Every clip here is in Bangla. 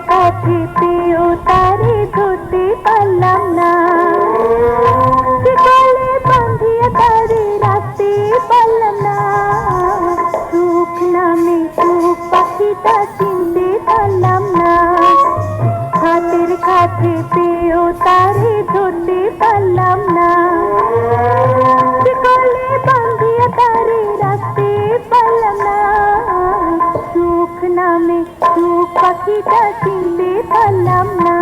কাছে পেয়েও তারে ধরতে পারলাম না, শিকলে বাঁধিয়ে তারে রাখতে পারলাম না। সুখ নামে সুখ পাখিটা চিনতে পারলাম না, হাতের কাছে পেয়েও তারে ধরতে পারলাম না, শিকলে বাঁধিয়ে তারে রাখতে পারলাম না। সুখ নামে সুখ পাখিটা চিনতে পারলাম না।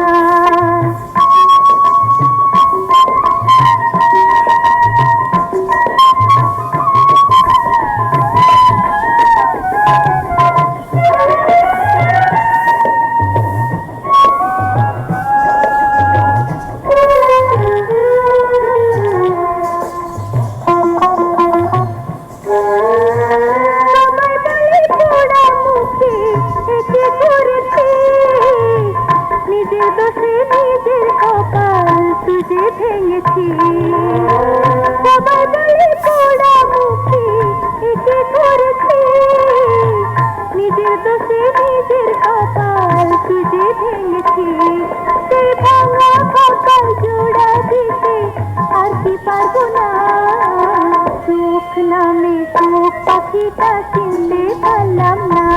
নিজের দোষে নিজের কপাল তুঝে ভেঙেছি, সবাই বলে পোড়া মুখে একে করেছি। নিজের দোষে নিজের কপাল তুঝে ভেঙেছি, সেই ভাঙা কপাল জোড়া দিতে আর কি পারবো না। সুখ নামে সুখ পাখিটা চিনতে পারলাম না,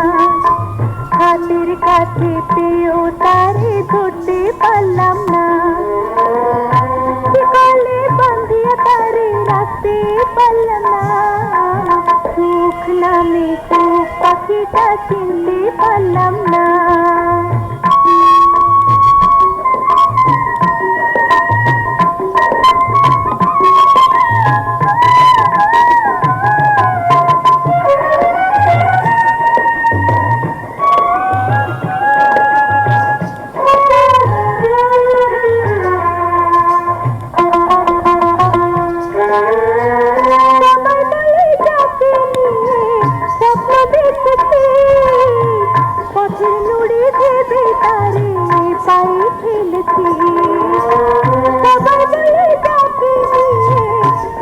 হাতের কাছে পেয়েও তারে ধরতে পারলাম না, শিকলে বাঁধিয়ে তারে রাখতে পারলাম না। সুখ নামে সুখ পাখিটা চিনতে পারলাম না। পথের নুড়ি ভেবে তারে পায়ে ফেলেছি, সবাই বলে যাকে নিয়ে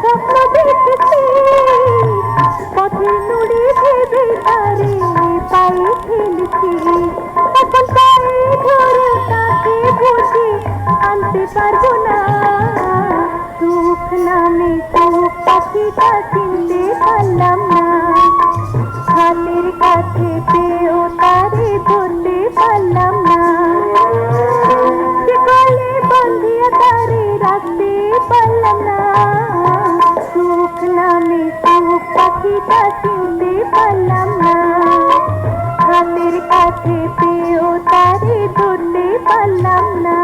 স্বপ্ন দেখেছি। পথের নুড়ি ভেবে তারে পায়ে ফেলেছি, এখন পায়ে ধরে তাকে বুঝে আনতে পারবো না। সুখ নামে সুখ পাখিটা চিনতে পারলাম না, হাতের কাছে পেয়েও তারে ধরতে পারলাম না, শিকলে বাঁধিয়ে তারে রাখতে পারলাম না। সুখ নামে সুখ পাখিটা চিনতে পারলাম না, হাতের কাছে পেয়েও তারে ধরতে পারলাম না।